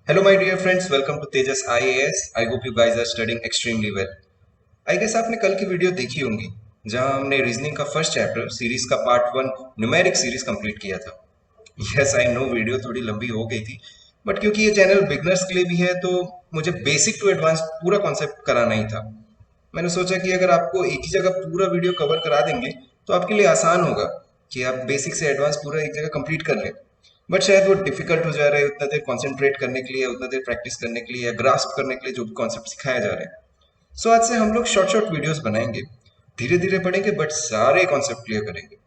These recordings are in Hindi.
Hello, my dear friends. Welcome to Tejas IAS. I hope you guys are studying extremely well. I guess आपने कल की वीडियो देखी होंगी जहां हमने रीजनिंग का फर्स्ट चैप्टर सीरीज का part one numeric series complete किया था। यस आई नो वीडियो थोड़ी लंबी हो गई थी, बट क्योंकि ये चैनल बिगनर्स के लिए भी है तो मुझे बेसिक टू एडवांस पूरा कॉन्सेप्ट कराना ही था। मैंने सोचा कि अगर आपको एक ही जगह पूरा वीडियो कवर करा देंगे तो आपके लिए आसान होगा कि आप बेसिक से एडवांस पूरा एक जगह कंप्लीट कर लें। बट शायद वो डिफिकल्ट हो जा रहा है उतना देर कॉन्सेंट्रेट करने के लिए, उतना देर प्रैक्टिस करने के लिए या ग्रास्प करने के लिए जो भी कॉन्सेप्ट सिखाया जा रहा है। सो आज से हम लोग शॉर्ट शॉर्ट वीडियोस बनाएंगे, धीरे धीरे पढ़ेंगे बट सारे कॉन्सेप्ट क्लियर करेंगे।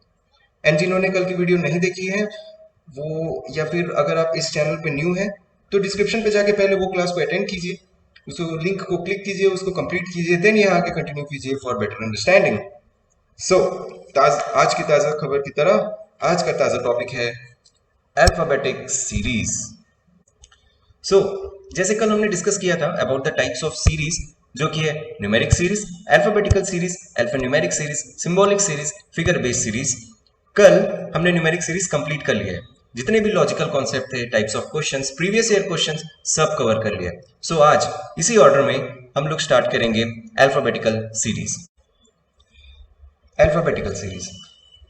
एंड जिन्होंने कल की वीडियो नहीं देखी है वो, या फिर अगर आप इस चैनल पे न्यू हैं तो डिस्क्रिप्शन पे जाके पहले वो क्लास को अटेंड कीजिए, उस लिंक को क्लिक कीजिए, उसको कंप्लीट कीजिए, देन यहाँ आके कंटिन्यू कीजिए फॉर बेटर अंडरस्टैंडिंग। सो आज की ताज़ा खबर की तरह आज का ताज़ा टॉपिक है अल्फाबेटिक सीरीज। सो जैसे कल हमने डिस्कस किया था about the types of series, जो कि है numeric series, alphabetical series, alphanumeric series, symbolic series, figure based series. कल हमने न्यूमेरिक सीरीज कंप्लीट कर लिया है। जितने भी लॉजिकल कॉन्सेप्ट थे, types of questions, previous year questions, सब कवर कर लिया है। सो आज इसी ऑर्डर में हम लोग स्टार्ट करेंगे alphabetical series. Alphabetical series.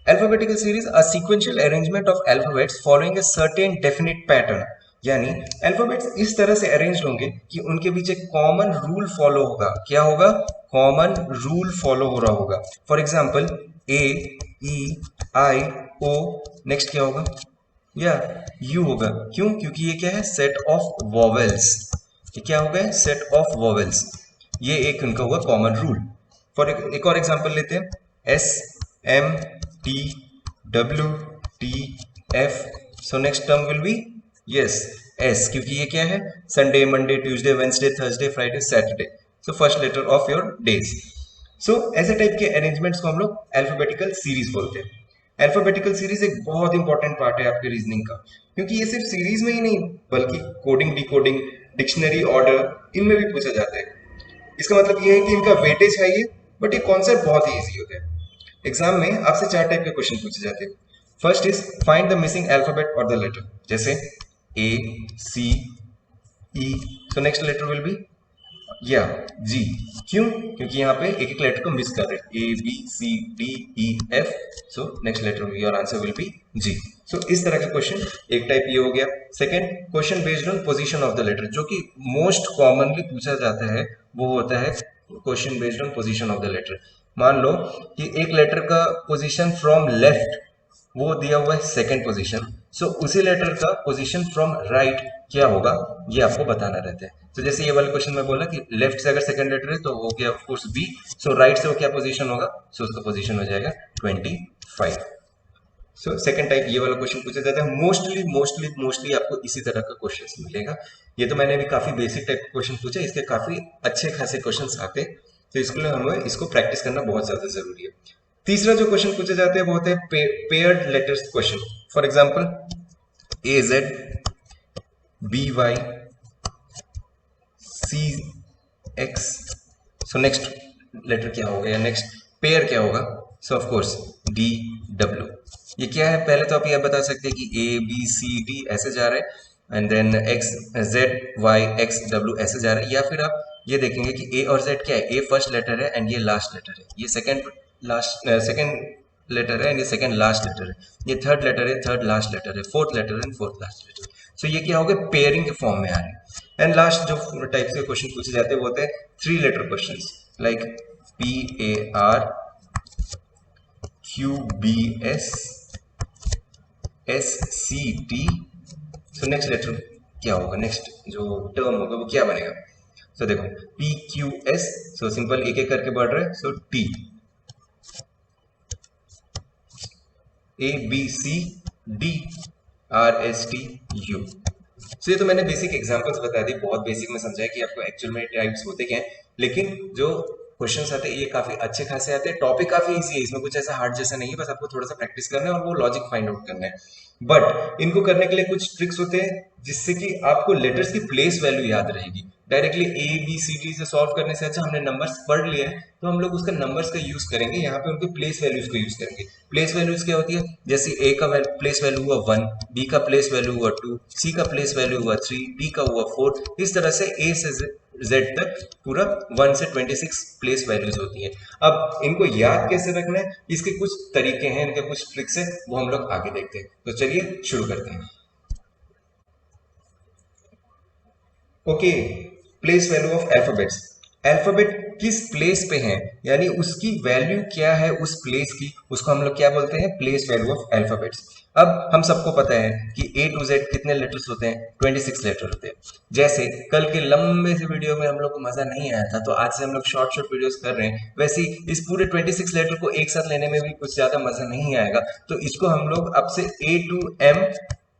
Alphabetical series are sequential arrangement of alphabets following a certain definite pattern. यानी अल्फाबेट्स इस तरह से अरेंज होंगे कि उनके बीच एक कॉमन रूल फॉलो होगा। क्या होगा? कॉमन रूल फॉलो हो रहा होगा। For example A, E, I, O, next क्या होगा? या यू होगा। क्यों? क्योंकि ये क्या है? Set of vowels. ये क्या होगा? Set of vowels. ये एक उनका हुआ कॉमन रूल। फॉर एक और एग्जांपल लेते हैं, S, M, T, W, T, F. So next term will be yes S, क्योंकि ये क्या है? Sunday, Monday, Tuesday, Wednesday, Thursday, Friday, Saturday. So first letter of your days. So ऐसे टाइप के अरेंजमेंट्स को हम लोग अल्फाबेटिकल सीरीज बोलते हैं। अल्फाबेटिकल सीरीज एक बहुत इंपॉर्टेंट पार्ट है आपके रीजनिंग का, क्योंकि ये सिर्फ सीरीज में ही नहीं बल्कि कोडिंग, डिकोडिंग, डिक्शनरी, ऑर्डर, इनमें भी पूछा जाता है। इसका मतलब ये है कि इनका वेटेज हाई है, बट ये कॉन्सेप्ट बहुत ही ईजी होते हैं। एग्जाम में आपसे चार टाइप के क्वेश्चन पूछे जाते हैं। First is find the missing alphabet और द लेटर, जैसे A, C, E. So next letter will be या जी। क्यों? क्योंकि यहाँ पे एक एक लेटर को मिस कर रहे हैं, A, B, C, D, E, F. So next letter your answer will be G. सो इस तरह का क्वेश्चन एक टाइप ये हो गया। Second, question based on position of the letter, जो कि मोस्ट कॉमनली पूछा जाता है वो होता है question based on position of the letter. मान लो कि एक लेटर का पोजीशन फ्रॉम लेफ्ट वो दिया हुआ है सेकंड पोजीशन, सो उसी लेटर का पोजीशन फ्रॉम राइट क्या होगा ये आपको बताना रहता है। तो जैसे ये वाला क्वेश्चन में बोला कि लेफ्ट से अगर सेकंड लेटर है तो हो गया of course B, so right से वो क्या पोजीशन होगा? सो उसका पोजीशन हो जाएगा 25। सो सेकंड टाइप ये वाला क्वेश्चन पूछा जाता है। मोस्टली मोस्टली मोस्टली आपको इसी तरह का क्वेश्चन मिलेगा। ये तो मैंने अभी काफी बेसिक टाइप का क्वेश्चन पूछा, इसके काफी अच्छे खासे क्वेश्चन आते हैं, तो इसके लिए हमें इसको प्रैक्टिस करना बहुत ज्यादा जरूरी है। तीसरा जो क्वेश्चन पूछे जाते हैं वो होते हैं paired letters question. For example A Z, B Y, C X. So next letter क्या होगा या नेक्स्ट पेयर क्या होगा? So of course D W. ये क्या है? पहले तो आप ये बता सकते हैं कि ए बी सी डी ऐसे जा रहे हैं and then X Z Y X W ऐसे जा रहे हैं, या फिर आप ये देखेंगे कि ए और जेड क्या है? ए फर्स्ट लेटर है एंड ये लास्ट लेटर है, ये सेकंड लेटर है एंड ये सेकंड लास्ट लेटर है, ये थर्ड लेटर है, थर्ड लास्ट लेटर है, फोर्थ लेटर है एंड फोर्थ लास्ट लेटर। सो ये क्या हो गया? पेयरिंग के फॉर्म में आ रहे हैं। एंड लास्ट जो टाइप के क्वेश्चन पूछे जाते हैं वो होते हैं three letter question, like P A R, Q B S, S C T. So next letter क्या होगा? नेक्स्ट जो टर्म होगा वो क्या बनेगा? सो देखो P Q S, so simple एक एक करके बढ़ रहे हैं, so T, A B C D, R S T U. So ये तो मैंने बेसिक एग्जांपल्स बता दी, बहुत बेसिक में समझाया कि आपको एक्चुअल में टाइप्स होते क्या हैं, लेकिन जो क्वेश्चंस आते हैं ये काफी अच्छे खासे आते हैं। टॉपिक काफी इजी है, इसमें कुछ ऐसा हार्ड जैसा नहीं है, बस आपको थोड़ा सा प्रैक्टिस करना है और वो लॉजिक फाइंड आउट करना है। बट इनको करने के लिए कुछ ट्रिक्स होते हैं जिससे कि आपको लेटर्स की प्लेस वैल्यू याद रहेगी। Directly A B C D से सॉल्व करने से अच्छा हमने नंबर्स पढ़ लिया है तो हम लोग उसका नंबर्स का यूज करेंगे, यहाँ पे उनके प्लेस वैल्यूज को यूज करेंगे। प्लेस वैल्यूज क्या होती है, जैसे ए का प्लेस वैल्यू हुआ 1, बी का प्लेस वैल्यू हुआ 2, सी का प्लेस वैल्यू हुआ 3, डी का हुआ 4, इस तरह से ए से जेड तक पूरा 1 से 26 प्लेस वैल्यूज होती है। अब इनको याद कैसे रखना है, इसके कुछ तरीके हैं, इनके कुछ ट्रिक्स है, वो हम लोग आगे देखते हैं। तो चलिए शुरू करते हैं। Okay, place value of alphabets. Alphabet किस प्लेस पे है, यानी उसकी वैल्यू क्या है उस प्लेस की, उसको हम लोग क्या बोलते हैं, प्लेस वैल्यू ऑफ अल्फाबेट्स। अब हम सबको पता है कि ए टू जेड कितने लेटर्स होते हैं, 26 लेटर होते हैं। जैसे कल के लंबे से वीडियो में हम लोग को मजा नहीं आया था, तो आज से हम लोग शॉर्ट शॉर्ट वीडियोस कर रहे हैं, वैसे ही इस पूरे 26 लेटर को एक साथ लेने में भी कुछ ज्यादा मजा नहीं आएगा। तो इसको हम लोग अब से A to M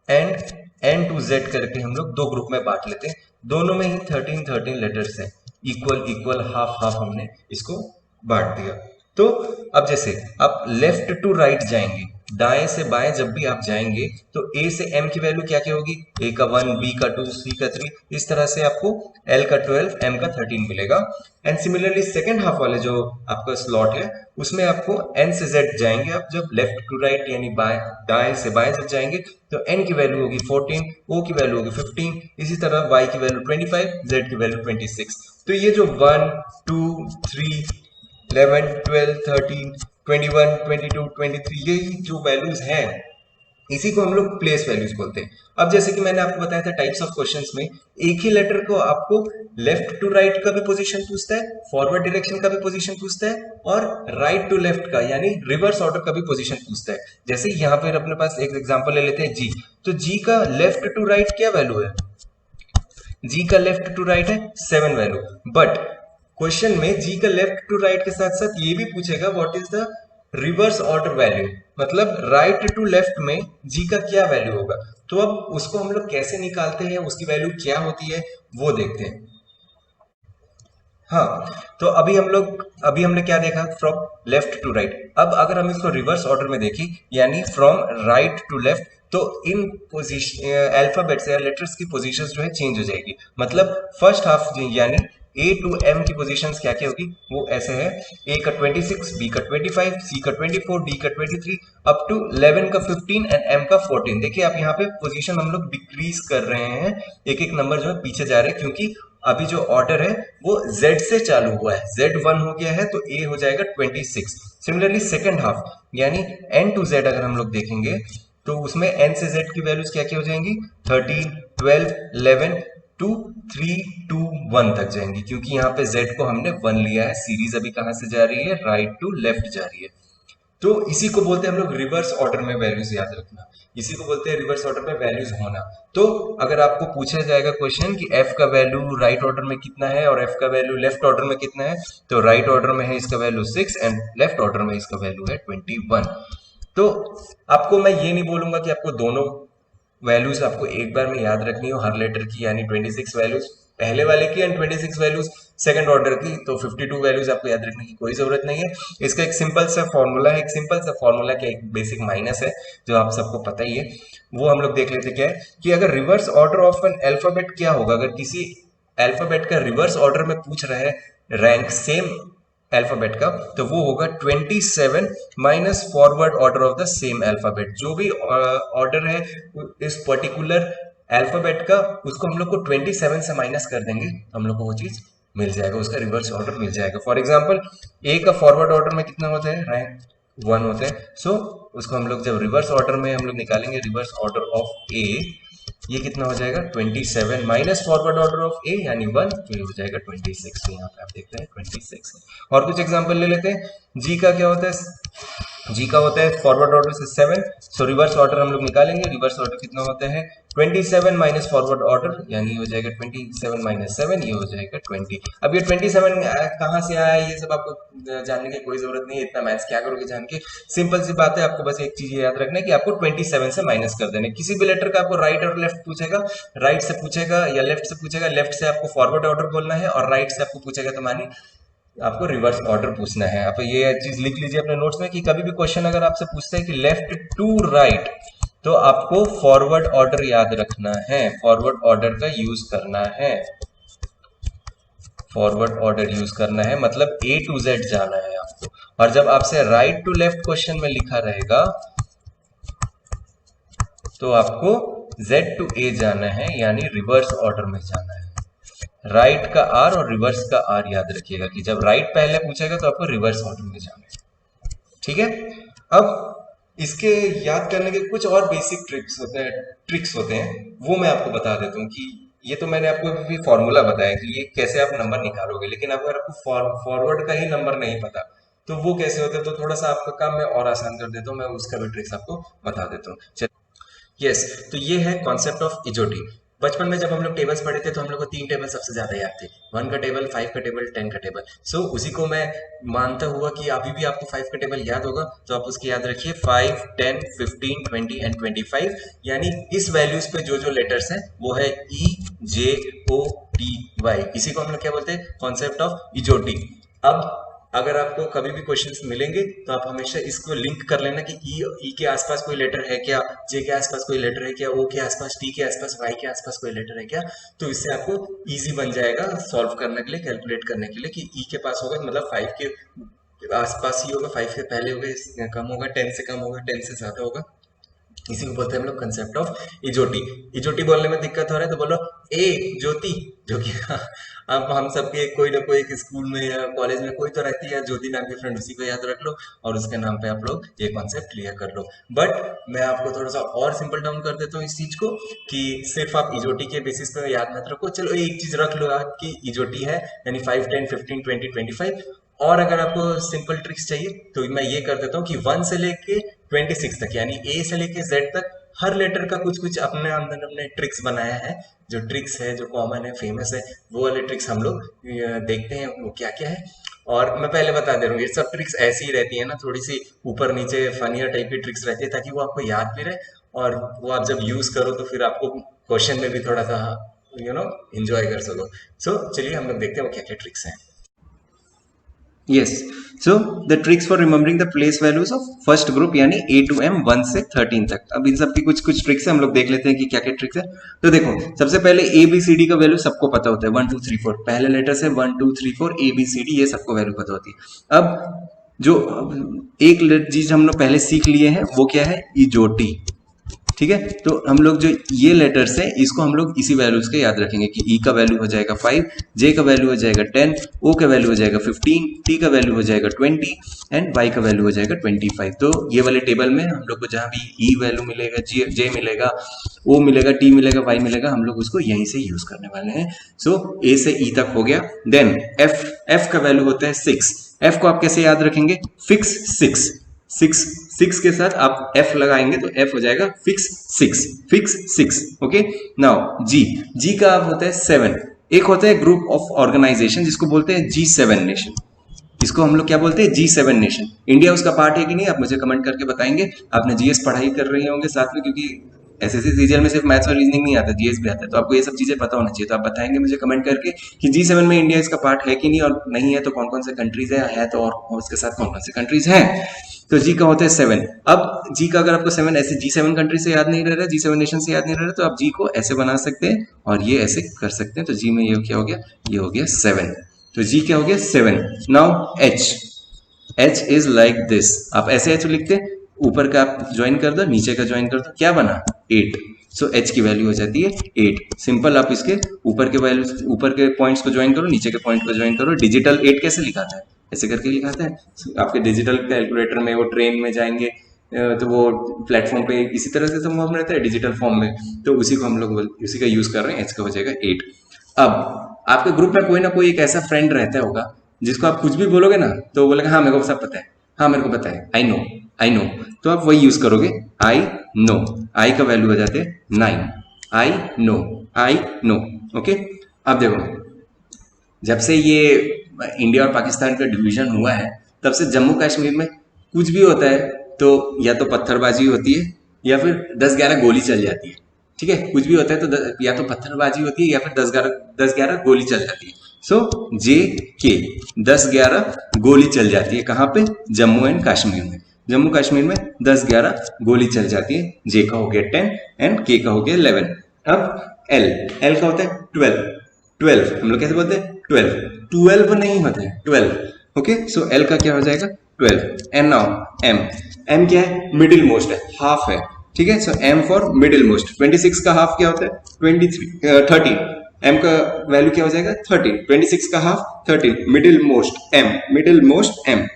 and N to Z करके हम लोग दो ग्रुप में बांट लेते हैं। दोनों में ही 13 लेटर्स हैं, इक्वल इक्वल हाफ हाफ हमने इसको बांट दिया। तो अब जैसे आप लेफ्ट टू राइट जाएंगे, दाएं से बाएं जब भी आप जाएंगे तो ए से एम की वैल्यू क्या क्या होगी, ए का 1, बी का 2, सी का 3, इस तरह से आपको एल का 12, एम का 13 मिलेगा। एंड सिमिलरली सेकेंड हाफ वाले जो आपका स्लॉट है उसमें आपको एन से जेड जाएंगे, आप जब लेफ्ट टू राइट यानी बाएं दाएं से बाएं जब जाएंगे तो एन की वैल्यू होगी 14, ओ की वैल्यू होगी 15, इसी तरह वाई की वैल्यू 25, जेड की वैल्यू 26। तो ये जो 1, 2, 3, 11, 12, 13, 21, 22, 23 ये जो वैल्यूज हैं इसी को हम लोग प्लेस वैल्यूज बोलते हैं। अब जैसे कि मैंने आपको बताया था टाइप्स ऑफ क्वेश्चंस में एक ही लेटर को आपको लेफ्ट टू राइट का भी पोजीशन पूछता है, फॉरवर्ड डायरेक्शन का भी पोजीशन पूछता है, और राइट टू लेफ्ट का यानी रिवर्स ऑर्डर का भी पोजीशन पूछता है। जैसे यहाँ पर अपने पास एक एग्जांपल ले लेते हैं जी, तो जी का लेफ्ट टू राइट क्या वैल्यू है, जी का लेफ्ट टू राइट है 7 वैल्यू, बट क्वेश्चन में जी का लेफ्ट टू राइट के साथ साथ ये भी पूछेगा what is the reverse order value, मतलब राइट टू लेफ्ट में जी का क्या वैल्यू होगा। तो अब उसको हम लोग कैसे निकालते हैं, उसकी वैल्यू क्या होती है वो देखते हैं। हाँ, तो अभी हमने क्या देखा, फ्रॉम लेफ्ट टू राइट। अब अगर हम इसको रिवर्स ऑर्डर में देखें यानी फ्रॉम राइट टू लेफ्ट, तो इन पोजीशन अल्फाबेट्स या लेटर्स की पोजीशंस जो है चेंज हो जाएगी। मतलब फर्स्ट हाफ यानी ए टू एम की पोजीशंस क्या क्या होगी, वो ऐसे है, ए का 26, बी का 25, सी का 24, डी का 23, अप टू 11 का 15 एंड एम का 14। देखिए आप यहाँ पे पोजीशन हम लोग डिक्रीज कर रहे हैं, एक एक नंबर जो है पीछे जा रहे हैं, क्योंकि अभी जो ऑर्डर है वो Z से चालू हुआ है, Z1 हो गया है तो A हो जाएगा 26। सिमिलरली सेकेंड हाफ यानी N टू Z अगर हम लोग देखेंगे तो उसमें N से Z की वैल्यूज क्या क्या हो जाएंगी, 13, 12, 11, 2, 3, 2, 1 तक जाएंगी, क्योंकि यहाँ पे Z को हमने 1 लिया है। सीरीज अभी कहाँ से जा रही है, राइट टू लेफ्ट जा रही है। तो इसी को बोलते हैं हम लोग रिवर्स ऑर्डर में वैल्यूज याद रखना, इसी को बोलते हैं रिवर्स ऑर्डर में वैल्यूज होना। तो अगर आपको पूछा जाएगा क्वेश्चन कि f का वैल्यू राइट ऑर्डर में कितना है और f का वैल्यू लेफ्ट ऑर्डर में कितना है, तो राइट ऑर्डर में है इसका वैल्यू 6 एंड लेफ्ट ऑर्डर में इसका वैल्यू है 21। तो आपको मैं ये नहीं बोलूंगा कि आपको दोनों वैल्यूज आपको एक बार में याद रखनी हो हर लेटर की, यानी 26 वैल्यूज पहले वाले की एंड 26 वैल्यूज सेकंड ऑर्डर की, तो 52 वैल्यूज आपको याद रखने की कोई जरूरत नहीं है। इसका एक सिंपल सा फॉर्मूला है, एक सिंपल सा फॉर्मूला का एक बेसिक माइनस है जो आप सबको पता ही है, वो हम लोग देख लेते क्या है कि अगर reverse order of an alphabet क्या होगा, अगर किसी अल्फाबेट का रिवर्स ऑर्डर में पूछ रहा है रैंक सेम अल्फाबेट का, तो वो होगा 27 minus forward order of the same alphabet. जो भी ऑर्डर है इस पर्टिकुलर अल्फाबेट का, उसको हम लोग को 27 से माइनस कर देंगे, हम लोग को वो चीज मिल जाएगा, उसका रिवर्स ऑर्डर मिल जाएगा। फॉर एग्जाम्पल ए का फॉरवर्ड ऑर्डर में कितना होता है, रैंक 1 होता है। सो उसको हम लोग जब रिवर्स ऑर्डर में हम लोग निकालेंगे, रिवर्स ऑर्डर ऑफ ए, ये कितना हो जाएगा 27 माइनस फॉरवर्ड ऑर्डर ऑफ ए यानी 1, तो ये हो जाएगा 26। तो यहाँ पे आप देखते हैं 26 है। और कुछ एग्जांपल ले लेते हैं। जी का क्या होता है, जी का होता है फॉरवर्ड ऑर्डर से 7, सो रिवर्स ऑर्डर हम लोग निकालेंगे, रिवर्स ऑर्डर कितना होता है 27 माइनस फॉरवर्ड ऑर्डर यानी हो जाएगा 27 माइनस 7, ये हो जाएगा 20। अब ये 27 कहाँ से आया, ये सब आपको जानने की कोई जरूरत नहीं है, इतना मैथ्स क्या करोगे जान के, सिंपल सी बात है, आपको बस एक चीज याद रखना है कि आपको 27 से माइनस कर देना है। किसी भी लेटर का आपको राइट और लेफ्ट पूछेगा, राइट से पूछेगा या लेफ्ट से पूछेगा, लेफ्ट से आपको फॉरवर्ड ऑर्डर बोलना है और राइट से आपको पूछेगा तो मानी आपको रिवर्स ऑर्डर पूछना है। आप ये चीज लिख लीजिए अपने नोट्स में कि कभी भी क्वेश्चन अगर आपसे पूछते हैं कि लेफ्ट टू राइट, तो आपको फॉरवर्ड ऑर्डर याद रखना है, फॉरवर्ड ऑर्डर का यूज करना है। फॉरवर्ड ऑर्डर यूज करना है, मतलब ए टू जेड जाना है आपको। और जब आपसे राइट टू लेफ्ट क्वेश्चन में लिखा रहेगा तो आपको जेड टू ए जाना है, यानी रिवर्स ऑर्डर में जाना है। राइट का आर और रिवर्स का आर याद रखिएगा कि जब राइट पहले पूछेगा तो आपको रिवर्स ऑर्डर में जाना है। ठीक है, अब इसके याद करने के कुछ और बेसिक ट्रिक्स होते हैं, वो मैं आपको बता देता हूँ कि ये तो मैंने आपको अभी फॉर्मूला बताया कि ये कैसे आप नंबर निकालोगे, लेकिन अगर आपको फॉरवर्ड का ही नंबर नहीं पता तो वो कैसे होता है, तो थोड़ा सा आपका काम मैं और आसान कर देता हूँ, मैं उसका भी ट्रिक्स आपको बता देता हूँ। यस, तो ये है कॉन्सेप्ट ऑफ इजोटी। बचपन में जब हम लोग टेबल्स पढ़े थे तो हम लोग को 3 टेबल सबसे ज्यादा याद थे, 1 का टेबल, 5 का टेबल, 10 का टेबल। सो उसी को मैं मानता हुआ कि अभी भी आपको 5 का टेबल याद होगा, तो आप उसकी याद रखिए 5, 10, 15, 20 एंड 25, यानी इस वैल्यूज पे जो जो लेटर्स हैं वो है ई, जे, ओ, टी, वाई। इसी को हम लोग क्या बोलते हैं, कॉन्सेप्ट ऑफ इजोटी। अब अगर आपको कभी भी क्वेश्चंस मिलेंगे तो आप हमेशा इसको लिंक कर लेना कि ई के आसपास कोई लेटर है क्या, जे के आसपास कोई लेटर है क्या, ओ के आसपास, टी के आसपास, वाई के आसपास कोई लेटर है क्या। तो इससे आपको इजी बन जाएगा सॉल्व करने के लिए, कैलकुलेट करने के लिए कि ई के पास होगा मतलब 5 के आसपास ही होगा, 5 के पहले होगा, कम होगा, 10 से कम होगा, 10 से ज्यादा होगा। इसी को बोलते हैं हम लोग कंसेप्ट ऑफ इजोटी। इजोटी बोलने में दिक्कत हो रहा है तो बोलो ए ज्योति, जो कि अब हम सबके कोई ना कोई एक स्कूल में या कॉलेज में कोई तो रहती है ज्योति नाम की फ्रेंड, उसी को याद रख लो और उसके नाम पे आप लोग ये कॉन्सेप्ट क्लियर कर लो। बट मैं आपको थोड़ा सा और सिंपल डाउन कर देता हूँ इस चीज को कि सिर्फ आप इजोटी के बेसिस पे याद मत रखो, चलो एक चीज रख लो आपकी इजोटी है, यानी 5, 10, 15, 20, 25। और अगर आपको सिंपल ट्रिक्स चाहिए तो मैं ये कर देता हूँ कि 1 से लेके 26 तक, यानी ए से लेके जेड तक हर लेटर का कुछ कुछ अपने अंदर अपने ट्रिक्स बनाया है। जो ट्रिक्स है, जो कॉमन है, फेमस है, वो वाले ट्रिक्स हम लोग देखते हैं वो क्या क्या है। और मैं पहले बता दे रहा हूँ, ये सब ट्रिक्स ऐसी ही रहती है ना, थोड़ी सी ऊपर नीचे फनियर टाइप की ट्रिक्स रहती है ताकि वो आपको याद भी रहे और वो आप जब यूज करो तो फिर आपको क्वेश्चन में भी थोड़ा सा एंजॉय कर सको। सो चलिए हम लोग देखते हैं वो क्या क्या ट्रिक्स हैं। Yes. So the tricks for remembering the place values of first group यानी A to M 1 से 13 तक। अब इन सब की कुछ कुछ ट्रिक्स है, हम लोग देख लेते हैं कि क्या क्या ट्रिक्स है। तो देखो, सबसे पहले ए बी सी डी का वैल्यू सबको पता होता है, 1 2 3 4 पहले लेटर से 1 2 3 4 ए बी सी डी, ये सबको वैल्यू पता होती है। अब जो एक चीज हम लोग पहले सीख लिए हैं वो क्या है, इजोटी। ठीक है, तो हम लोग जो ये लेटर्स है इसको हम लोग इसी वैल्यूज के याद रखेंगे कि ई का वैल्यू हो जाएगा 5, जे का वैल्यू हो जाएगा 10, ओ का वैल्यू हो जाएगा 15, टी का वैल्यू हो जाएगा 20 एंड वाई का वैल्यू हो जाएगा 25। तो ये वाले टेबल में हम लोग को जहां भी ई वैल्यू मिलेगा, जे मिलेगा, ओ मिलेगा, टी मिलेगा, वाई मिलेगा, हम लोग उसको यहीं से यूज करने वाले हैं। सो ए से ई तक हो गया। देन एफ का वैल्यू होता है 6। एफ को आप कैसे याद रखेंगे, फिक्स 6, 6 के साथ आप F लगाएंगे तो F हो जाएगा फिक्स 6। ओके, नाउ जी का आप होता है 7। एक होता है ग्रुप ऑफ ऑर्गेनाइजेशन जिसको बोलते हैं G7 नेशन। इसको हम लोग क्या बोलते हैं, G7 नेशन। इंडिया उसका पार्ट है कि नहीं, आप मुझे कमेंट करके बताएंगे। आपने जीएस पढ़ाई कर रहे होंगे साथ में, क्योंकि एसएससी सीजीएल में सिर्फ मैथ्स और रीजनिंग नहीं आता, जीएस भी आता है, तो आपको ये सब चीजें पता होना चाहिए। तो आप बताएंगे मुझे कमेंट करके कि G7 में इंडिया इसका पार्ट है कि नहीं, और नहीं है तो कौन कौन से कंट्रीज है तो और उसके साथ कौन कौन से कंट्रीज हैं। तो जी का होता है 7। अब जी का अगर आपको 7 ऐसे G7 कंट्री से याद नहीं रह रहा, G7 नेशन से याद नहीं रह रहा, तो आप जी को ऐसे बना सकते हैं और ये ऐसे कर सकते हैं। तो जी में ये क्या हो गया, ये हो गया 7। तो जी क्या हो गया 7। Now H is like this. आप ऐसे एच लिखते हैं, ऊपर का आप ज्वाइन कर दो, नीचे का ज्वाइन कर दो, क्या बना 8। सो एच की वैल्यू हो जाती है 8। सिंपल, आप इसके ऊपर के वैल्यू, ऊपर के पॉइंट्स को ज्वाइन करो, नीचे के पॉइंट को ज्वाइन करो। डिजिटल 8 कैसे लिखाता है, ऐसे करके लिखाता है। आपके डिजिटल कैलकुलेटर में वो ट्रेन में जाएंगे तो वो प्लेटफॉर्म पे इसी तरह से संभव रहता है डिजिटल फॉर्म में, तो उसी को हम लोग उसी का यूज कर रहे हैं। एच का हो जाएगा 8। अब आपके ग्रुप में कोई ना कोई एक ऐसा फ्रेंड रहता होगा जिसको आप कुछ भी बोलोगे ना तो वो बोलेगा हाँ मेरे को सब पता है, हाँ मेरे को पता है, आई नो। तो आप वही यूज करोगे, आई नो। आई का वैल्यू हो जाते हैं 9। I know. ओके, अब देखो, जब से ये इंडिया और पाकिस्तान का डिवीजन हुआ है तब से जम्मू कश्मीर में कुछ भी होता है तो या तो पत्थरबाजी होती है या फिर 10-11 गोली चल जाती है। ठीक है, कुछ भी होता है तो या तो पत्थरबाजी होती है या फिर 10-11 गोली चल जाती है। सो जे के 10-11 गोली चल जाती है, कहाँ पे, जम्मू एंड कश्मीर में। जम्मू कश्मीर में 10-11 गोली चल जाती है। जे का हो गया 10 एंड के का हो गया 11। अब एल का होता है 12। हम लोग कैसे बोलते हैं 12। 12 नहीं होते हैं, 12। ओके, सो एल का क्या हो जाएगा 12। एंड नाउ एम, एम क्या है, मिडिल मोस्ट है, हाफ है, ठीक है। सो एम फॉर मिडिल मोस्ट, 26 का हाफ क्या होता है 13, एम का वैल्यू क्या हो जाएगा 13, 26 का half 13, middle most M, middle most M.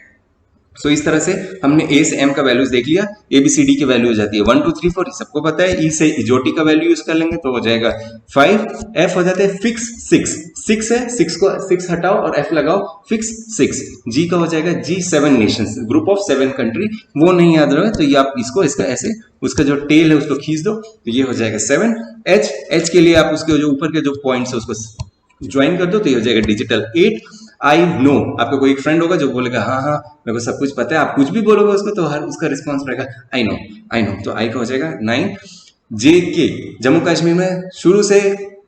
So इस तरह से हमने ए से एम का वैल्यूज देख लिया, ए बी सी डी की वैल्यू हो जाती है 1 2 3 4, सबको पता है। ई से इजोटी का वैल्यू यूज कर लेंगे तो हो जाएगा 5। एफ हो जाता है फिक्स 6 है, 6 को 6 हटाओ और एफ लगाओ, फिक्स 6। जी का हो जाएगा जी 7 नेशंस, ग्रुप ऑफ 7 कंट्री, वो नहीं याद रहे तो ये आप इसको इसका ऐसे उसका जो टेल है उसको खींच दो तो ये हो जाएगा 7। एच, एच के लिए आप उसके जो ऊपर के जो पॉइंट्स है उसको ज्वाइन कर दो तो ये हो जाएगा डिजिटल 8। आई नो, आपका कोई फ्रेंड होगा जो बोलेगा हाँ हाँ मेरे को सब कुछ पता है, आप कुछ भी बोलोगे उसको तो हर उसका रिस्पॉन्स रहेगा आई नो, आई नो, तो आई का हो जाएगा 9। जे के, जम्मू कश्मीर में शुरू से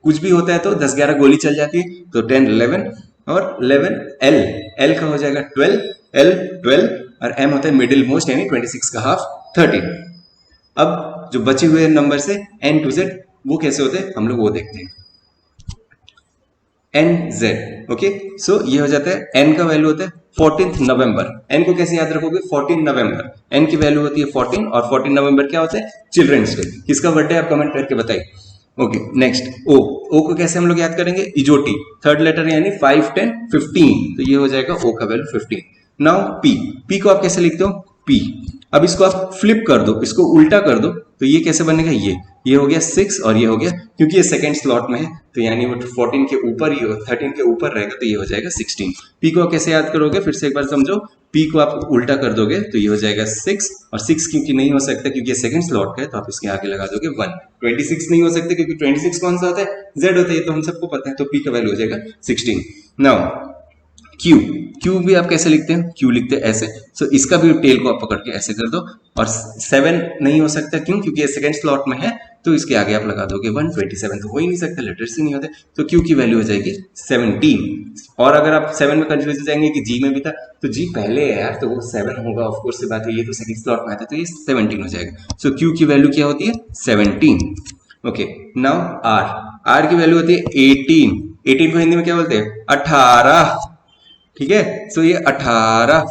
कुछ भी होता है तो 10-11 गोली चल जाती है तो 10 11 और 11। एल, एल का हो जाएगा 12, एल 12 और एम होता है मिडिल मोस्ट यानी 26 का हाफ 13। अब जो बचे हुए नंबर से एन टू जेड वो कैसे होते हैं हम लोग वो देखते हैं। एन जेड, ओके, सो ये हो जाता है एन का वैल्यू होता है 14 नवंबर। एन को कैसे याद रखोगे 14 नवंबर, एन की वैल्यू होती है 14 और 14 नवंबर क्या होता है चिल्ड्रंस डे। किसका बर्थडे आप कमेंट करके बताइए। ओके, नेक्स्ट ओ, ओ को कैसे हम लोग याद करेंगे इजोटी, थर्ड लेटर यानी 5 10 15 तो ये हो जाएगा ओ का वैल्यू 15। नाउ पी, पी को आप कैसे लिखते हो पी, अब इसको आप फ्लिप कर दो, इसको उल्टा कर दो तो ये कैसे बनेगा, ये हो गया 6 और ये हो गया, क्योंकि ये सेकंड स्लॉट में है तो यानी वो 14 के ऊपर ही 13 के ऊपर रहेगा तो ये हो जाएगा 16। पी को कैसे याद करोगे फिर से एक बार समझो, पी को आप उल्टा कर दोगे तो ये हो जाएगा 6 और 6 क्योंकि नहीं हो सकता क्योंकि ये सेकंड स्लॉट का है तो आप इसके आगे लगा दोगे 1। 26 नहीं हो सकते क्योंकि 26 कौन सा होता है जेड होता है, ये तो हम सबको पता है, तो पी का वैल्यू हो जाएगा 16। नाउ क्यू, क्यू भी आप कैसे लिखते हैं क्यू लिखते हैं ऐसे, सो इसका भी टेल को आप पकड़ के ऐसे कर दो और 7 नहीं हो सकता क्यों, क्योंकि ये सेकंड स्लॉट में है तो इसके आगे आप लगा दोगे 1। 27 तो हो ही नहीं सकता, लेटर्स ही नहीं होते, तो क्यू की वैल्यू हो जाएगी 17। और अगर आप 7 में कंफ्यूज हो जाएंगे कि जी में भी था तो जी पहले है यार तो वो 7 होगा, ऑफ कोर्स से बात है, ये तो सेकंड स्लॉट में आता है तो ये 17 हो जाएगा। सो क्यू की वैल्यू क्या होती है 17। ओके, नाउ आर, आर की वैल्यू होती है 18। 18 को हिंदी में क्या बोलते हैं 18, ठीक है, सो ये 18।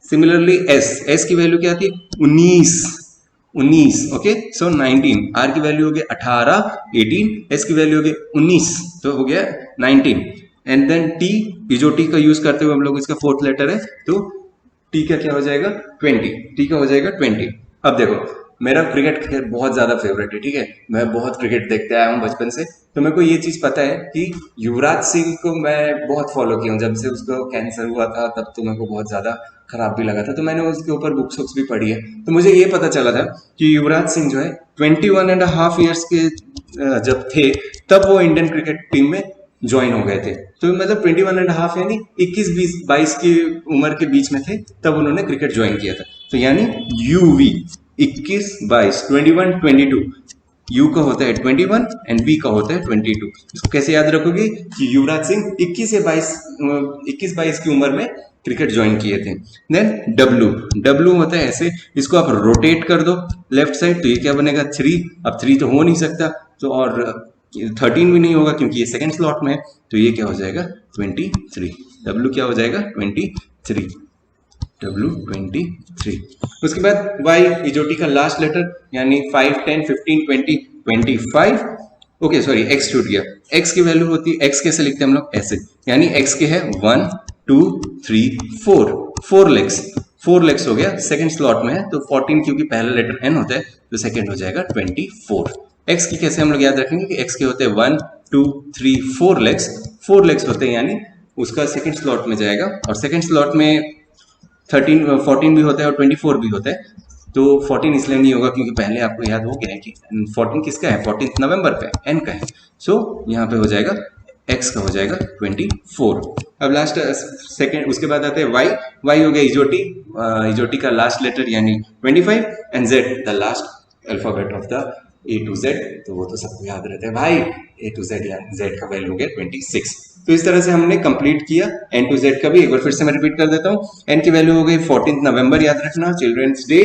सिमिलरली एस, एस की वैल्यू क्या आती है 19, 19। ओके, सो 19, आर की वैल्यू हो गया 18 18, एस की वैल्यू हो गया 19 तो हो गया 19। एंड देन टी, ये जो टी का यूज करते हुए हम लोग इसका फोर्थ लेटर है तो टी का क्या हो जाएगा 20, टी का हो जाएगा 20। अब देखो मेरा क्रिकेट बहुत ज्यादा फेवरेट है, ठीक है, मैं बहुत क्रिकेट देखते आया हूँ बचपन से, तो मेरे को ये चीज पता है कि युवराज सिंह को मैं बहुत फॉलो किया हूँ, जब से उसको कैंसर हुआ था तब तो मेरे को बहुत ज्यादा खराब भी लगा था तो मैंने उसके ऊपर बुक्स भी पढ़ी है, तो मुझे ये पता चला था कि युवराज सिंह जो है 21.5 ईयर्स के जब थे तब वो इंडियन क्रिकेट टीम में ज्वाइन हो गए थे, तो मतलब 21.5 यानी 21-22 की उम्र के बीच में थे तब उन्होंने क्रिकेट ज्वाइन किया था, तो यानी यूवी 21-22 21 22, यू का होता है 21 एंड वी का होता है 22। इसको कैसे याद रखोगे कि युवराज सिंह 21-22 की उम्र में क्रिकेट ज्वाइन किए थे। देन डब्ल्यू, डब्ल्यू होता है ऐसे, इसको आप रोटेट कर दो लेफ्ट साइड तो ये क्या बनेगा 3। अब 3 तो हो नहीं सकता तो और 13 भी नहीं होगा क्योंकि ये सेकंड स्लॉट में है तो ये क्या हो जाएगा 23। डब्ल्यू क्या हो जाएगा 23, डब्ल्यू 23। उसके बाद वाई, इजोटी का लास्ट लेटर यानी 5 10 15 20 25। ओके सॉरी एक्स छूट गया, एक्स की वैल्यू होती है, एक्स कैसे लिखते हैं हम लोग ऐसे, यानी एक्स के है 1 2 3 4, 4 लेग्स, 4 लेग्स हो गया, सेकंड स्लॉट में है तो 14 क्योंकि पहला लेटर एन होता है तो सेकंड हो जाएगा 24। एक्स की कैसे हम लोग याद रखेंगे कि एक्स के होते हैं 1 2 3 4 लेग्स, 4 लेग्स होते हैं यानी उसका सेकंड स्लॉट में जाएगा और सेकंड स्लॉट में 14 भी होता है और 24 भी होता है, तो 14 इसलिए नहीं होगा क्योंकि पहले आपको याद हो गया है कि 14 किसका है 14 नवंबर का है, एन का है, सो यहाँ पे हो जाएगा एक्स का हो जाएगा 24। अब लास्ट सेकंड उसके बाद आते हैं वाई, वाई हो गया इजोटी, इजोटी का लास्ट लेटर यानी 25 and Z the last alphabet of the A to Z, तो वो तो सबको याद रहता है भाई ए टू जेड, या जेड का वैल्यू हो गया 26। तो इस तरह से हमने कंप्लीट किया एन टू जेड का भी, एक बार फिर से मैं रिपीट कर देता हूँ। एन की वैल्यू हो गई 14 नवंबर, याद रखना चिल्ड्रंस डे,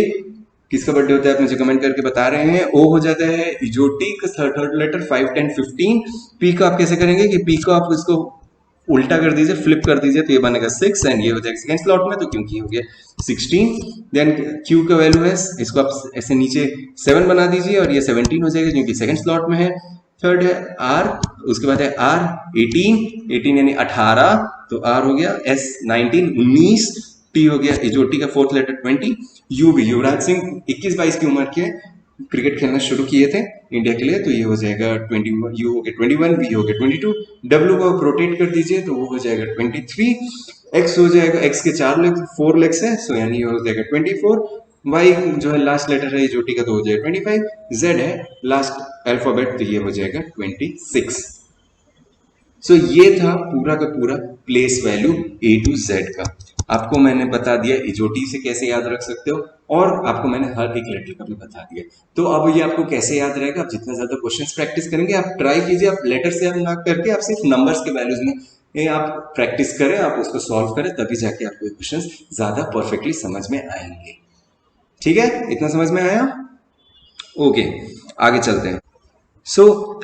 किसका बर्थडे होता है आप मुझे कमेंट करके बता रहे हैं। ओ हो जाता है इजोटी का थर्ड लेटर 5 10 15। पी को आप कैसे करेंगे कि पी को आप इसको उल्टा कर दीजिए, फ्लिप कर दीजिए, तो ये बनेगा 6 एंड ये हो जाएगा सेकंड स्लॉट में, तो क्योंकि हो गया 16। देन क्यू का वैल्यू है, इसको आप ऐसे नीचे 7 बना दीजिए और ये 17 हो जाएगा क्योंकि सेकंड स्लॉट में है। थर्ड है आर, उसके बाद है आर 18 यानी 18, तो आर हो गया एस 19, टी हो गया, जो टी का फोर्थ लेटर 20। यू भी युवराज सिंह 21-22 की उम्र के क्रिकेट खेलना शुरू किए थे इंडिया के लिए, तो ये हो जाएगा 21, यू हो गया 21, वी हो गया 22, डब्ल्यू को रोटेट कर दीजिए तो वो हो जाएगा 23, एक्स हो जाएगा, एक्स के 4 लेग्स है, सो यानी ये हो जाएगा 24, वाई जो है लास्ट लेटर है जो टी का, तो हो जाएगा 25, जेड है लास्ट अल्फाबेट, तो ये हो जाएगा 26। सो ये था पूरा का पूरा place value A to Z का। आपको मैंने बता दिया इजोटी से कैसे याद रख सकते हो, और आपको मैंने हर एक लेटर का भी बता दिया। तो अब ये आपको कैसे याद रहेगा, आप जितना ज्यादा क्वेश्चंस प्रैक्टिस करेंगे, आप ट्राई कीजिए, आप लेटर से आप ना करके आप सिर्फ नंबर्स के वैल्यूज में आप प्रैक्टिस करें, आप उसको सॉल्व करें, तभी जाके आपको क्वेश्चन ज्यादा परफेक्टली समझ में आएंगे। ठीक है, इतना समझ में आया? ओके, आगे चलते हैं।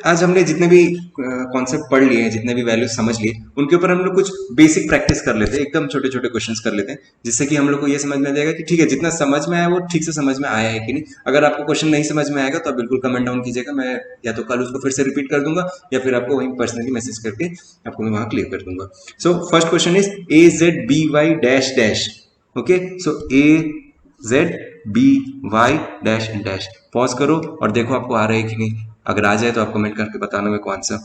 आज हमने जितने भी कॉन्सेप्ट पढ़ लिए हैं, जितने भी वैल्यूज समझ लिए, उनके ऊपर हम लोग कुछ बेसिक प्रैक्टिस कर लेते हैं, एकदम छोटे छोटे क्वेश्चंस कर लेते हैं, जिससे कि हम लोग को ये समझ में आ जाएगा कि ठीक है, जितना समझ में आया वो ठीक से समझ में आया है कि नहीं। अगर आपको क्वेश्चन नहीं समझ में आएगा तो आप बिल्कुल कमेंट डाउन कीजिएगा, मैं या तो कल उसको फिर से रिपीट कर दूंगा या फिर आपको वहीं पर्सनली मैसेज करके आपको मैं वहां क्लियर कर दूंगा। First question is AZBY dash. Okay, so AZBY dash. Pause करो और देखो आपको आ रहा है कि नहीं, अगर आ जाए तो आप कमेंट करके बताना मेरे को आंसर।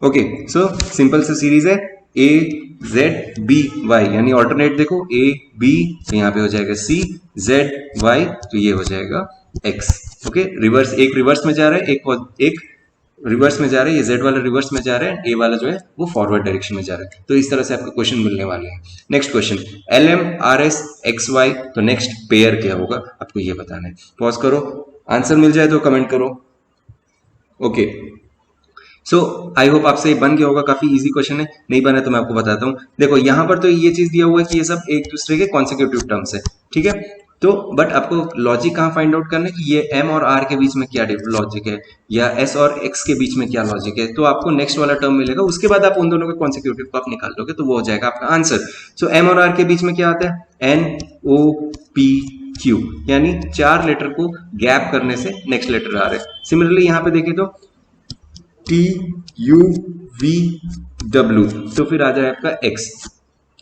ओके, सो सिंपल सा सीरीज है AZBY, यानी ऑल्टरनेट देखो AB, तो यहाँ पे हो जाएगा CZY, तो ये हो जाएगा X। ओके, रिवर्स, एक रिवर्स में जा रहा है, एक रिवर्स में जा रहा है, ये Z वाला रिवर्स में जा रहा है, A वाला जो है वो फॉरवर्ड डायरेक्शन में जा रहा है। तो इस तरह से आपको क्वेश्चन मिलने वाले हैं। नेक्स्ट क्वेश्चन LMRSXY, तो नेक्स्ट पेयर क्या होगा आपको ये बताना है। पॉज करो, आंसर मिल जाए तो कमेंट करो। ओके, आई होप आपसे ये बन गया होगा, काफी इजी क्वेश्चन है, नहीं बना तो मैं आपको बताता हूँ। देखो यहाँ पर तो ये चीज दिया हुआ है कि ये सब एक दूसरे के कॉन्सिक्यूटिव टर्म्स है, ठीक है, तो बट आपको लॉजिक कहाँ फाइंड आउट करना है कि ये M और R के बीच में क्या लॉजिक है, या S और X के बीच में क्या लॉजिक है, तो आपको नेक्स्ट वाला टर्म मिलेगा, उसके बाद आप उन दोनों के कॉन्सिक्यूटिव को आप निकाल लोगे, तो वो हो जाएगा आपका आंसर। M और R के बीच में क्या आता है, NOPQ, यानी 4 लेटर को गैप करने से नेक्स्ट लेटर आ रहा है। सिमिलरली यहाँ पे देखें तो TUVW, तो फिर आ जाए आपका X।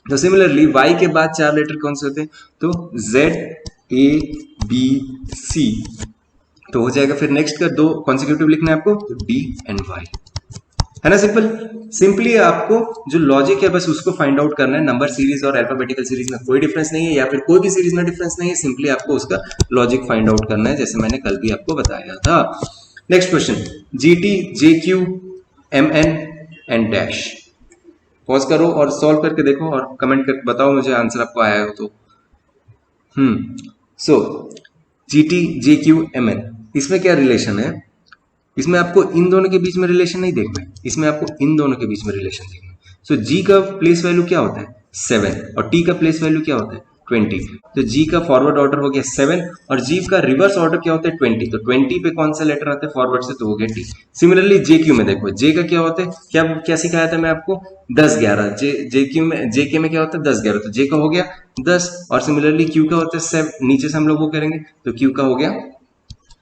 तो सिमिलरली Y के बाद 4 लेटर कौन से होते हैं, तो ZABC, तो हो जाएगा फिर नेक्स्ट का 2 कॉन्सिक्यूटिव लिखना है आपको, तो D and Y, है ना। सिंपली आपको जो लॉजिक है बस उसको फाइंड आउट करना है। नंबर सीरीज और अल्फाबेटिकल सीरीज में कोई डिफरेंस नहीं है, या फिर कोई भी सीरीज में डिफरेंस नहीं है, सिंपली आपको उसका लॉजिक फाइंड आउट करना है, जैसे मैंने कल भी आपको बताया था। Next question GT JQ MN and dash. Pause करो और सॉल्व करके देखो और कमेंट करके बताओ मुझे आंसर आपको आया हो तो। GT JQ MN, इसमें क्या रिलेशन है, इसमें आपको इन दोनों के बीच में रिलेशन नहीं देखना है, इसमें आपको इन दोनों के बीच में रिलेशन देखना है। G का प्लेस वैल्यू क्या होता है 7, और T का प्लेस वैल्यू क्या होता है 20, तो G का फॉरवर्ड ऑर्डर हो गया 7, और G का रिवर्स ऑर्डर क्या होता है 20, तो 20 पे कौन सा लेटर आता है फॉरवर्ड से, तो हो गया T। सिमिलरली JQ में देखो, J का क्या होता है, क्या क्या सिखाया था मैं आपको 10-11, JK में क्या होता है 10-11, तो J का हो गया 10, और सिमिलरली Q का होता है 7, नीचे से हम लोग वो करेंगे तो Q का हो गया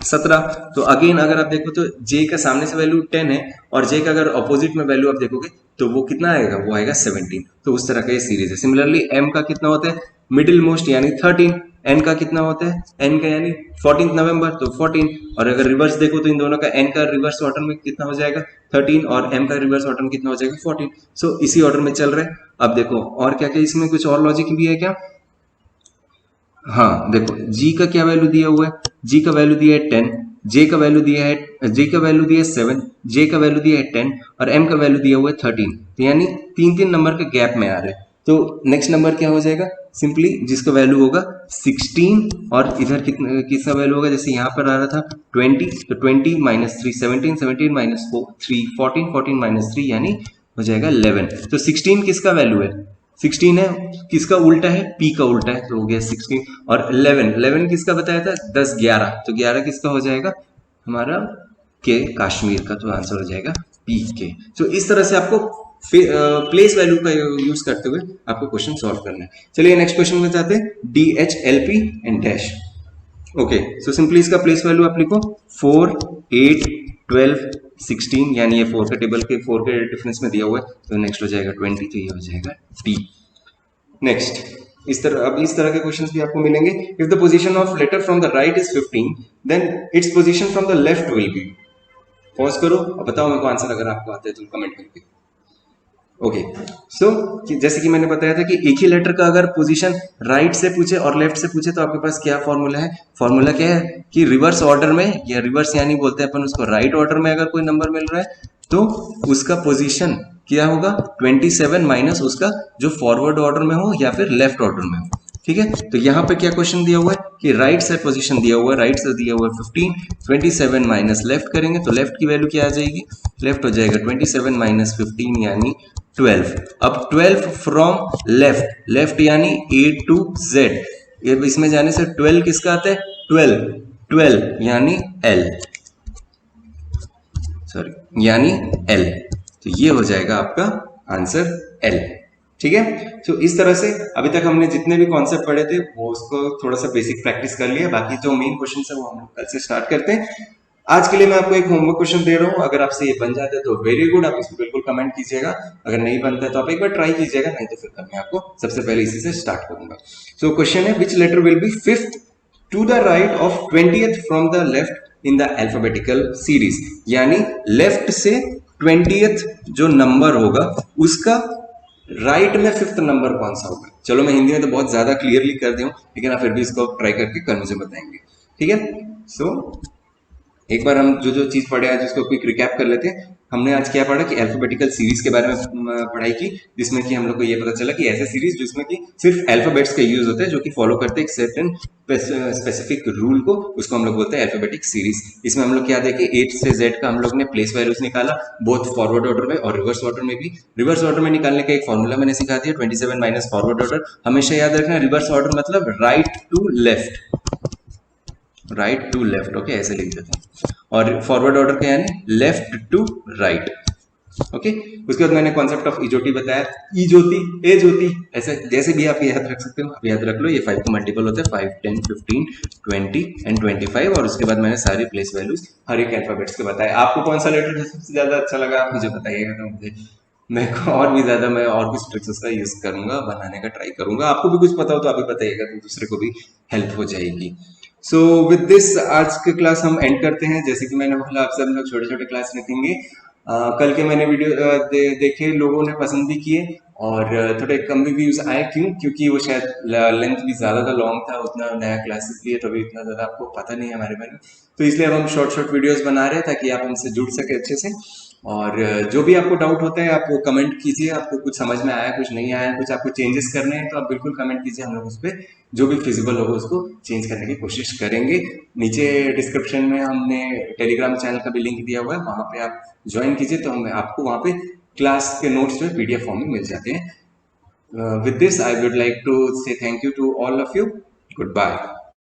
17। तो अगेन अगर आप देखो तो J का सामने से वैल्यू 10 है, और J का अगर अपोजिट में वैल्यू आप देखोगे तो वो कितना आएगा, वो आएगा 17। तो उस तरह का ये सीरीज है। सिमिलरली M का कितना होता है मिडिल मोस्ट यानी 13, N का कितना होता है, N का यानी 14 नवंबर, तो 14, और अगर रिवर्स देखो तो इन दोनों का N का रिवर्स ऑर्डर में कितना हो जाएगा 13, और M का रिवर्स ऑर्डर में कितना हो जाएगा 14। इसी ऑर्डर में चल रहा है। अब देखो और क्या क्या इसमें कुछ और लॉजिक भी है क्या, हाँ देखो G का क्या वैल्यू दिया हुआ है, G का वैल्यू दिया है 10, J का वैल्यू दिया है 7, J का वैल्यू दिया है 10, और M का वैल्यू दिया हुआ है 13, तो यानी 3-3 नंबर के गैप में आ रहे हैं। तो नेक्स्ट नंबर क्या हो जाएगा, सिंपली जिसका वैल्यू होगा 16, और इधर किसका वैल्यू होगा, जैसे यहाँ पर आ रहा था 20, तो 20 माइनस 3 17, 17 माइनस 3 14, 14 माइनस 3 यानी हो जाएगा 11। तो 16 किसका वैल्यू है, 16 है, किसका उल्टा है, P का उल्टा है, तो हो गया 16, और 11 किसका बताया था 10-11, तो 11 किसका हो जाएगा हमारा के कश्मीर का, तो आंसर हो जाएगा P के। इस तरह से आपको प्लेस वैल्यू का यूज करते हुए आपको क्वेश्चन सॉल्व करना है। चलिए नेक्स्ट क्वेश्चन में जाते हैं, D H L P and dash. Okay, so simply इसका प्लेस वैल्यू आप लिखो 4, 8, 12, 16, यानी ये 4 के टेबल के 4 के डिफरेंस में दिया हुआ है, तो नेक्स्ट हो जाएगा 20, तो ये हो जाएगा डी। नेक्स्ट, इस तरह के क्वेश्चंस भी आपको मिलेंगे। If the position of letter from the right is 15, then its position from the left will be. Pause करो और बताओ मेरे को आंसर, अगर आपको आता है तो कमेंट करके। ओके, सो जैसे कि मैंने बताया था कि एक ही लेटर का अगर पोजीशन राइट से पूछे और लेफ्ट से पूछे तो आपके पास क्या फॉर्मूला है? फॉर्मूला क्या है कि रिवर्स ऑर्डर में, या रिवर्स यानी बोलते हैं अपन उसको, राइट ऑर्डर में अगर कोई नंबर मिल रहा है तो उसका पोजीशन क्या होगा? 27 माइनस उसका जो फॉरवर्ड ऑर्डर में हो या फिर लेफ्ट ऑर्डर में हो। ठीक है, तो यहाँ पे क्या क्वेश्चन दिया हुआ है कि राइट से पोजीशन दिया हुआ है, राइट से दिया हुआ है 15, 27 माइनस लेफ्ट करेंगे तो लेफ्ट की वैल्यू क्या आ जाएगी? लेफ्ट हो जाएगा 27 माइनस 15 यानी 12। अब 12 फ्रॉम लेफ्ट, लेफ्ट यानी A टू Z, ये इसमें जाने से 12 किसका आता है? 12, 12 यानी L, सॉरी यानी L, तो ये हो जाएगा आपका आंसर L। ठीक है, तो इस तरह से अभी तक हमने जितने भी कॉन्सेप्ट पढ़े थे वो उसको थोड़ा सा बेसिक प्रैक्टिस कर लिया, बाकी जो मेन क्वेश्चन है वो हम लोग कल से स्टार्ट करते हैं। आज के लिए मैं आपको एक होमवर्क क्वेश्चन दे रहा हूँ, अगर आपसे ये बन जाता है तो वेरी गुड, आप इसको बिल्कुल कमेंट कीजिएगा। अगर नहीं बनता है तो आप एक बार ट्राई कीजिएगा, नहीं तो फिर कल मैं आपको सबसे पहले इसी से स्टार्ट करूंगा। सो क्वेश्चन है, which letter will be 5th to the right of 20th from the left in the alphabetical series, यानी लेफ्ट से 20th जो नंबर होगा उसका राइट में 5th नंबर कौन सा होगा? चलो मैं हिंदी में तो बहुत ज्यादा क्लियरली कर दिया हूँ, लेकिन आप फिर भी इसको ट्राई करके कल मुझे बताएंगे। ठीक है, सो एक बार हम जो जो चीज पढ़े आज उसको क्विक रिकैप कर लेते हैं। हमने आज क्या पढ़ा कि अल्फाबेटिकल सीरीज के बारे में पढ़ाई की, जिसमें कि हम लोग को ये पता चला कि ऐसे सीरीज जिसमें कि सिर्फ अल्फाबेट्स का यूज होता है, जो कि फॉलो करते हैं एक सर्टेन स्पेसिफिक रूल को, उसको हम लोग बोलते हैं अल्फाबेटिक सीरीज। इसमें हम लोग क्या देखे, 8 से Z का हम लोग ने प्लेस वैल्यूज निकाला, बोथ फॉरवर्ड ऑर्डर में और रिवर्स ऑर्डर में भी। रिवर्स ऑर्डर में निकालने का एक फॉर्मूला मैंने सिखा दिया, 27 माइनस फॉरवर्ड ऑर्डर। हमेशा याद रखना रिवर्स ऑर्डर मतलब right to left, right to left, okay ऐसे लिख देते हैं। और फॉरवर्ड ऑर्डर क्या यानी लेफ्ट टू राइट, ओके। उसके बाद मैंने कॉन्सेप्ट ऑफ इजोटी बताया, ई ज्योति, ए ज्योति, ऐसे जैसे भी आप याद रख सकते हो, आप याद रख लो। ये 5 का मल्टीपल होता है, 5, 10, 15, 20 एंड 25। और उसके बाद मैंने सारे प्लेस वैल्यूज हर एक अल्फाबेट्स के बताए। आपको कौन सा लेटर सबसे ज्यादा अच्छा लगा आप मुझे बताइएगा, तो मुझे मैं और भी ज्यादा मैं और कुछ ट्रिक्स का यूज करूंगा, बनाने का ट्राई करूंगा। आपको भी कुछ पता हो तो आप भी बताइएगा, तो दूसरे को भी हेल्प हो जाएगी। सो विद दिस आज की क्लास हम एंड करते हैं। जैसे कि मैंने बोला आपसे हम लोग छोटे छोटे क्लास रखेंगे। कल के मैंने वीडियो देखे, लोगों ने पसंद भी किए और थोड़े कम भी व्यूज आए। क्योंकि वो शायद लेंथ भी ज़्यादा था, लॉन्ग था, उतना नया क्लासेस लिए तो अभी इतना ज़्यादा आपको पता नहीं है हमारे बारे में। तो इसलिए अब हम शॉर्ट शॉर्ट वीडियोस बना रहे हैं ताकि आप हमसे जुड़ सके अच्छे से। और जो भी आपको डाउट होता है आप कमेंट कीजिए, आपको कुछ समझ में आया, कुछ नहीं आया, कुछ आपको चेंजेस करने हैं तो आप बिल्कुल कमेंट कीजिए, हम लोग उस पर जो भी फिजिबल होगा उसको चेंज करने की कोशिश करेंगे। नीचे डिस्क्रिप्शन में हमने टेलीग्राम चैनल का भी लिंक दिया हुआ है, वहाँ पे आप ज्वाइन कीजिए तो हम आपको वहाँ पे क्लास के नोट्स जो है PDF फॉर्म में मिल जाते हैं। With this I would like to say thank you to all of you, good bye.